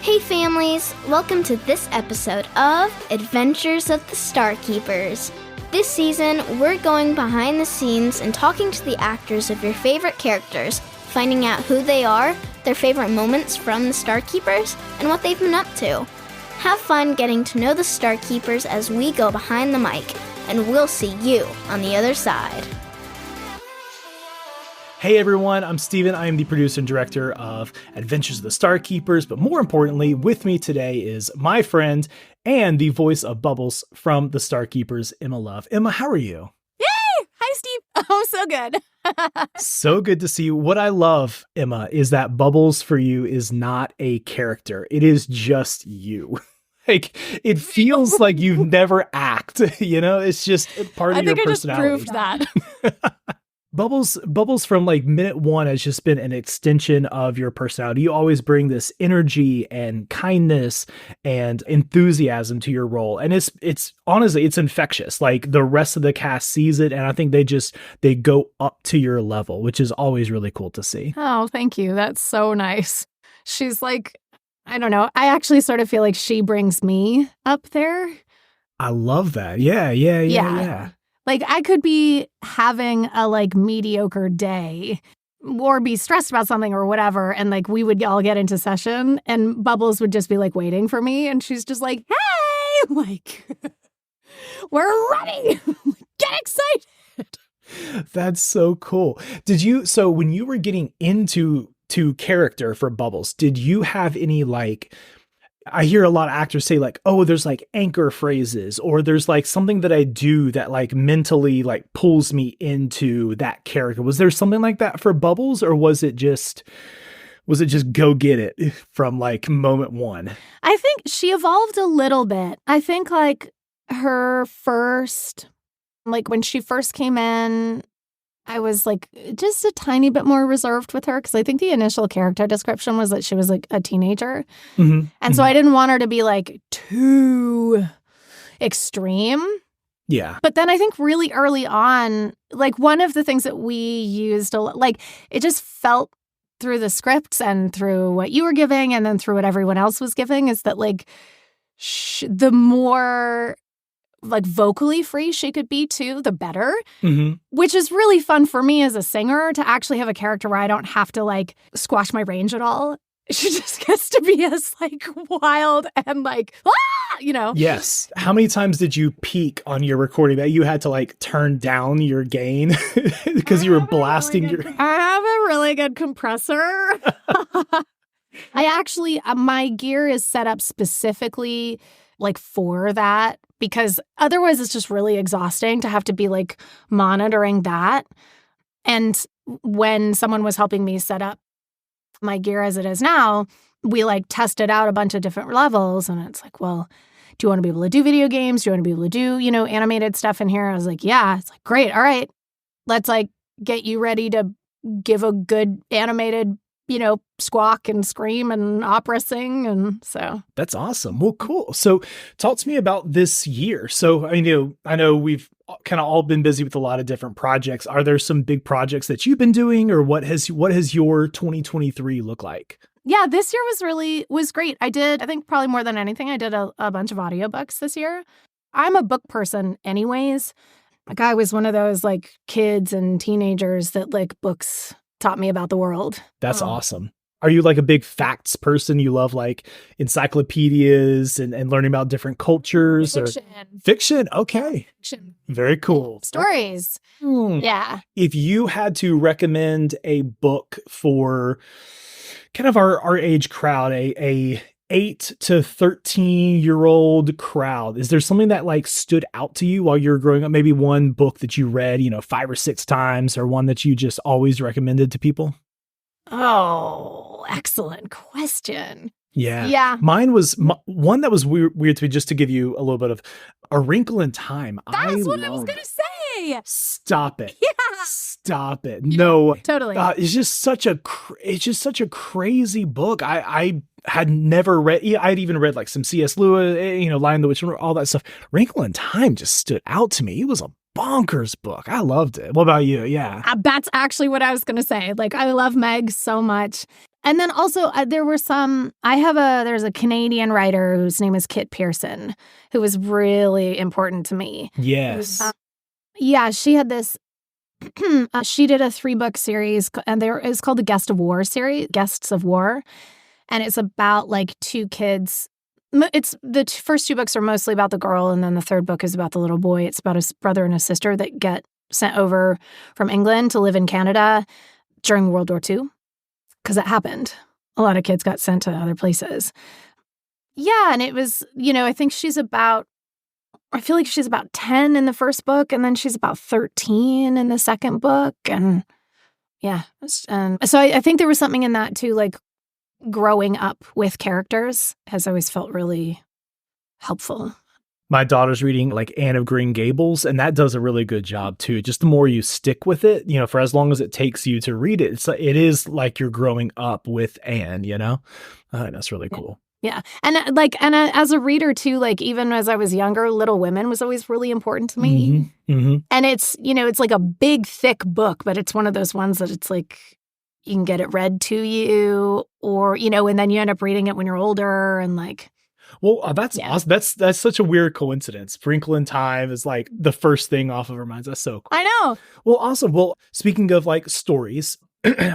Hey families, welcome to this episode of Adventures of the StarKeepers. This season, we're going behind the scenes and talking to the actors of your favorite characters, finding out who they are, their favorite moments from the StarKeepers, and what they've been up to. Have fun getting to know the StarKeepers as we go behind the mic, and we'll see you on the other side. Hey everyone, I'm Steven. I am the producer and director of Adventures of the StarKeepers, but more importantly, with me today is my friend and the voice of Bubbles from the StarKeepers, Emma Love. Emma, how are you? Yay! Hi, Steve. Oh, so good. So good to see you. What I love, Emma, is that Bubbles for you is not a character. It is just you. Like, it feels like you've never acted, you know? It's just part of your personality. I think I just proved that. Bubbles from like minute one has just been an extension of your personality. You always bring this energy and kindness and enthusiasm to your role. And it's honestly, it's infectious. Like the rest of the cast sees it. And I think they go up to your level, which is always really cool to see. Oh, thank you. That's so nice. She's like, I don't know. I actually sort of feel like she brings me up there. I love that. Yeah. Like, I could be having a, mediocre day or be stressed about something or whatever, and, we would all get into session, and Bubbles would just be, waiting for me, and she's just like, hey! We're ready! Get excited! That's so cool. So when you were getting into character for Bubbles, did you have any, I hear a lot of actors say oh, there's anchor phrases, or there's something that I do that mentally pulls me into that character. Was there something like that for Bubbles, or was it just go get it from moment one? I think she evolved a little bit. I think her first, when she first came in, I was just a tiny bit more reserved with her because I think the initial character description was that she was a teenager. Mm-hmm. And so I didn't want her to be too extreme. Yeah. But then I think really early on, one of the things that we used, it just felt through the scripts and through what you were giving and then through what everyone else was giving is that the more vocally free she could be too, the better. Mm-hmm. Which is really fun for me as a singer to actually have a character where I don't have to squash my range at all. She just gets to be as wild and Yes. How many times did you peak on your recording that you had to turn down your gain because you were blasting I have a really good compressor. I actually, my gear is set up specifically for that. Because otherwise it's just really exhausting to have to be monitoring that. And when someone was helping me set up my gear as it is now, we tested out a bunch of different levels. And it's well, do you want to be able to do video games? Do you want to be able to do, animated stuff in here? I was yeah. It's great. All right. Let's get you ready to give a good animated squawk and scream and opera sing. And so that's awesome. Well, cool. So talk to me about this year. So I know we've kind of all been busy with a lot of different projects. Are there some big projects that you've been doing, or what has your 2023 look like? Yeah, this year was great. I think probably more than anything, I did a bunch of audiobooks this year. I'm a book person anyways. I was one of those kids and teenagers that books taught me about the world. That's awesome. Are you a big facts person? You love encyclopedias and learning about different cultures? Fiction? Okay. Fiction. Very cool. Stories. Yeah. If you had to recommend a book for kind of our age crowd, a 8 to 13-year-old crowd, is there something that stood out to you while you were growing up? Maybe one book that you read, 5 or 6 times, or one that you just always recommended to people? Oh, excellent question. Yeah. Mine was one that was weird to me, just to give you a little bit of A Wrinkle in Time. That's what I was going to say. Stop it. Yeah. Stop it. No. Totally. It's just such a crazy book. I had never read. I'd even read some C.S. Lewis, Lion, the Witch, all that stuff. Wrinkle in Time just stood out to me. It was a bonkers book. I loved it. What about you? Yeah. That's actually what I was going to say. I love Meg so much. And then also there's a Canadian writer whose name is Kit Pearson, who was really important to me. Yes. Yeah, she had this, she did a 3-book series, and it's called the Guests of War. And it's about like 2 kids. The first 2 books are mostly about the girl, and then the 3rd book is about the little boy. It's about a brother and a sister that get sent over from England to live in Canada during World War II, because it happened. A lot of kids got sent to other places. Yeah, and it was, I think I feel like she's about 10 in the first book, and then she's about 13 in the second book. And yeah, so I think there was something in that too, like growing up with characters has always felt really helpful. My daughter's reading like Anne of Green Gables, and that does a really good job too. Just the more you stick with it, for as long as it takes you to read it, it is like you're growing up with Anne, that's really cool. Yeah. And as a reader too, like even as I was younger, Little Women was always really important to me. Mm-hmm. And it's, it's like a big, thick book, but it's one of those ones that it's like, you can get it read to you, or, and then you end up reading it when you're older and like. Well, that's awesome. That's such a weird coincidence. Sprinkle in Time is like the first thing off of our minds. That's so cool. I know. Well, awesome. Well, speaking of like stories,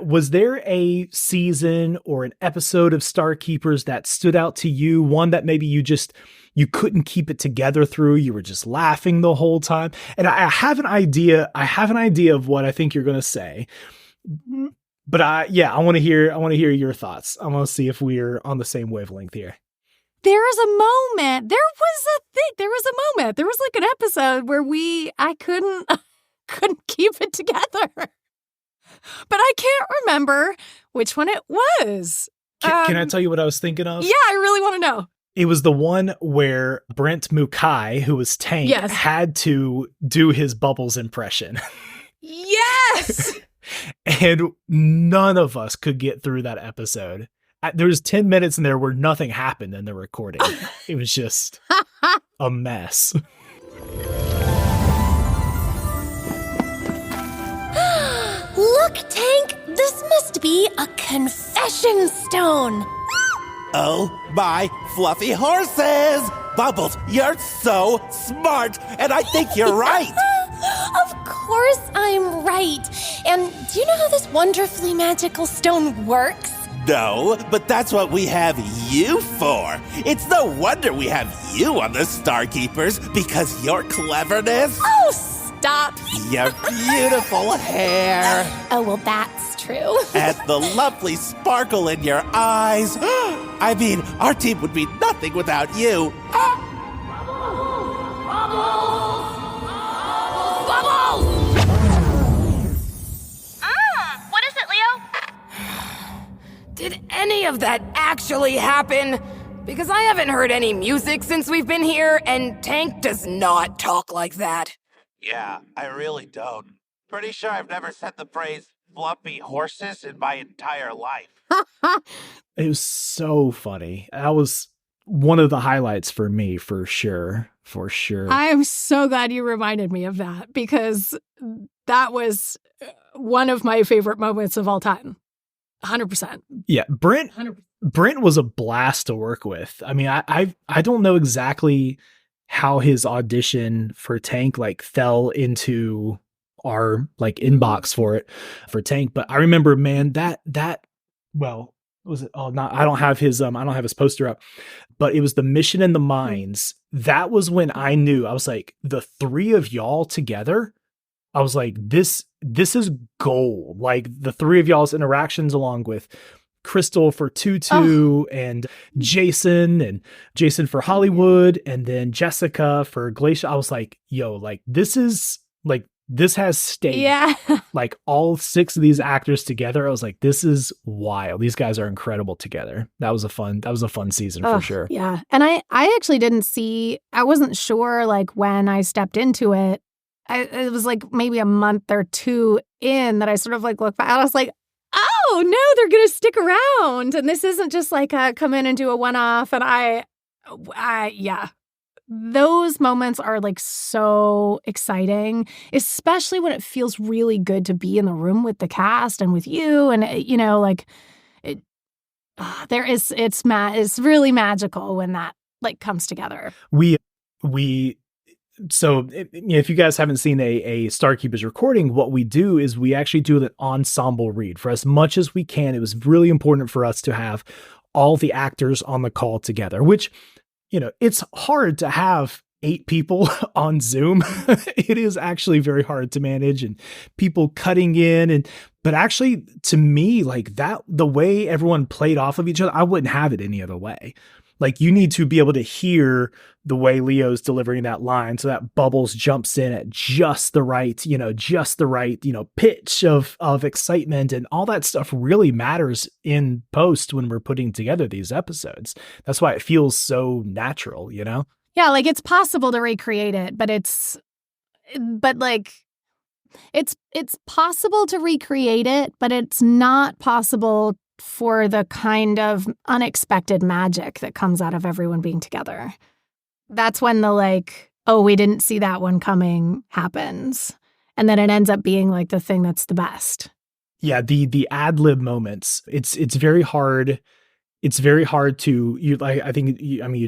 was there a season or an episode of StarKeepers that stood out to you? One that maybe you couldn't keep it together through. You were just laughing the whole time. And I have an idea. Of what I think you're going to say. But I want to hear your thoughts. I want to see if we're on the same wavelength here. There was a moment. There was like an episode where I couldn't keep it together. But I can't remember which one it was. Can I tell you what I was thinking of? Yeah, I really want to know. It was the one where Brent Mukai, who was Tank, had to do his Bubbles impression. Yes! And none of us could get through that episode. There was 10 minutes in there where nothing happened in the recording. It was just a mess. Look, Tank, this must be a confession stone. Oh, my fluffy horses! Bubbles, you're so smart, and I think you're right. Of course I'm right. And do you know how this wonderfully magical stone works? No, but that's what we have you for. It's no wonder we have you on the StarKeepers, because your cleverness... Oh, stop. Your beautiful hair. Oh, well, that's true. And the lovely sparkle in your eyes. I mean, our team would be nothing without you. What is it, Leo? Did any of that actually happen? Because I haven't heard any music since we've been here, and Tank does not talk like that. Yeah, I really don't. Pretty sure I've never said the phrase fluffy horses in my entire life. It was so funny. That was one of the highlights for me, for sure. For sure. I am so glad you reminded me of that, because that was one of my favorite moments of all time. 100%. Yeah, Brent 100%. Brent was a blast to work with. I mean, I don't know exactly how his audition for Tank like fell into our like inbox for Tank, but I remember, man, that well, was it? Oh, not I don't have his poster up, but it was the Mission in the Mines. That was when I knew. I was like, the 3 of y'all together. I was like, this is gold. Like the 3 of y'all's interactions, along with Crystal for Tutu and Jason for Hollywood, and then Jessica for Glacier. I was like, yo, like this has stayed. Yeah. Like all 6 of these actors together. I was like, this is wild. These guys are incredible together. That was a fun season for sure. Yeah. And I actually I wasn't sure like when I stepped into it. It was like maybe a month or 2 in that I sort of like looked back. I was like, oh no, they're going to stick around. And this isn't just like a come in and do a one-off. And yeah, those moments are like so exciting, especially when it feels really good to be in the room with the cast and with you. And, like it's really magical when that like comes together. So if you guys haven't seen a StarKeepers recording, what we do is we actually do an ensemble read for as much as we can. It was really important for us to have all the actors on the call together, which, it's hard to have 8 people on Zoom. It is actually very hard to manage, and people cutting in, but actually to me, like that, the way everyone played off of each other, I wouldn't have it any other way. Like you need to be able to hear the way Leo's delivering that line so that Bubbles jumps in at just the right, pitch of excitement, and all that stuff really matters in post when we're putting together these episodes. That's why it feels so natural, Yeah, like it's possible to recreate it, but it's possible to recreate it, but it's not possible for the kind of unexpected magic that comes out of everyone being together. That's when the we didn't see that one coming happens. And then it ends up being like the thing that's the best. Yeah, the ad-lib moments, it's very hard. It's very hard to you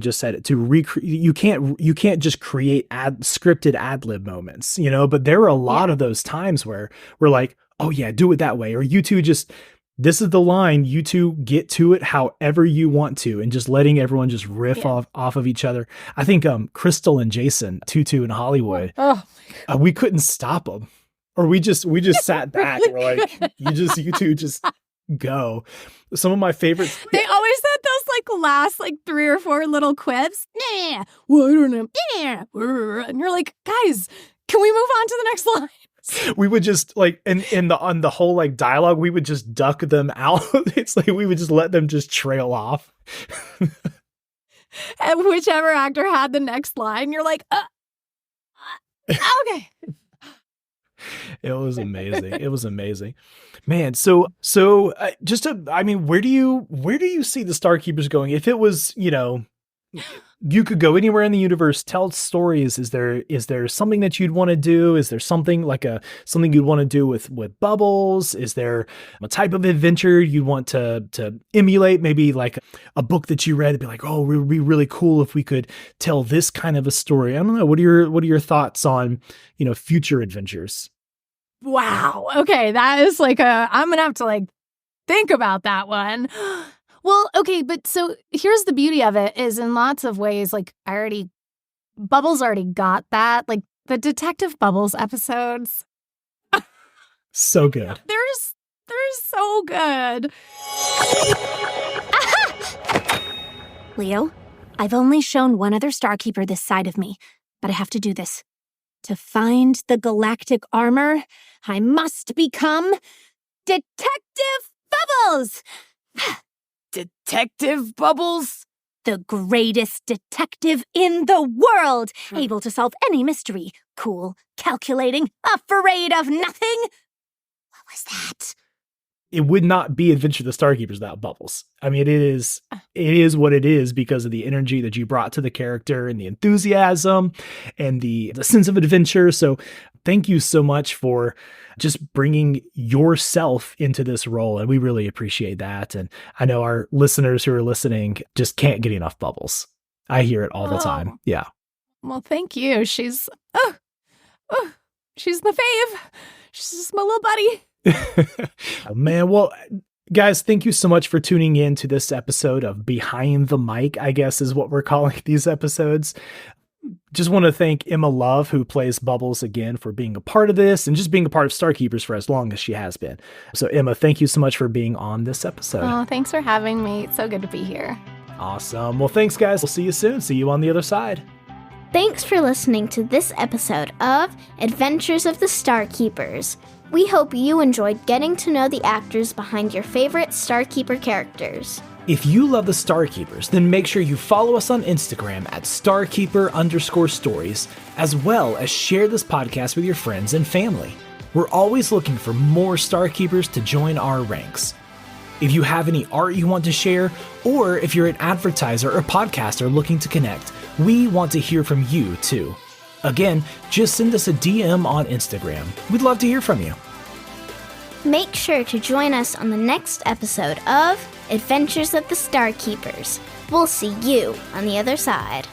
just said it, to recreate. You can't just create scripted ad-lib moments, but there were a lot of those times where we're like, oh yeah, do it that way. Or you two this is the line, you two get to it however you want to, and just letting everyone just riff off of each other. I think Crystal and Jason, Tutu and Hollywood, we couldn't stop them. Or we just sat back. We're like, you two just go. Some of my favorites. They always said those last 3 or 4 little quips. Yeah. Well, I don't know. Yeah. And you're like, guys, can we move on to the next line? We would just on the whole dialogue, we would just duck them out. It's like we would just let them just trail off. And whichever actor had the next line, you're like, okay. It was amazing. It was amazing, man. So where do you see the StarKeepers going? If it was, you could go anywhere in the universe, tell stories. Is there something that you'd want to do? Is there something something you'd want to do with Bubbles? Is there a type of adventure you'd want to emulate? Maybe like a book that you read and be like, oh, it would be really cool if we could tell this kind of a story. I don't know. What are your thoughts on, future adventures? Wow. Okay. That is I'm going to have to think about that one. Well, okay, but so here's the beauty of it is in lots of ways, Bubbles already got that. The Detective Bubbles episodes. So good. They're so good. Aha! Leo, I've only shown one other StarKeeper this side of me, but I have to do this. To find the galactic armor, I must become Detective Bubbles! Detective Bubbles? The greatest detective in the world, able to solve any mystery. Cool, calculating, afraid of nothing. What was that? It would not be Adventure of the StarKeepers without Bubbles. I mean, it is what it is because of the energy that you brought to the character and the enthusiasm and the sense of adventure. So thank you so much for just bringing yourself into this role. And we really appreciate that. And I know our listeners who are listening just can't get enough Bubbles. I hear it all the time. Yeah. Well, thank you. She's she's the fave. She's just my little buddy. Oh, man. Well, guys, thank you so much for tuning in to this episode of Behind the Mic, I guess is what we're calling these episodes. Just want to thank Emma Love, who plays Bubbles, again, for being a part of this and just being a part of StarKeepers for as long as she has been. So, Emma, thank you so much for being on this episode. Oh, thanks for having me. It's so good to be here. Awesome. Well, thanks, guys. We'll see you soon. See you on the other side. Thanks for listening to this episode of Adventures of the StarKeepers. We hope you enjoyed getting to know the actors behind your favorite StarKeeper characters. If you love the StarKeepers, then make sure you follow us on Instagram at StarKeeper_stories, as well as share this podcast with your friends and family. We're always looking for more StarKeepers to join our ranks. If you have any art you want to share, or if you're an advertiser or podcaster looking to connect, we want to hear from you too. Again, just send us a DM on Instagram. We'd love to hear from you. Make sure to join us on the next episode of Adventures of the StarKeepers. We'll see you on the other side.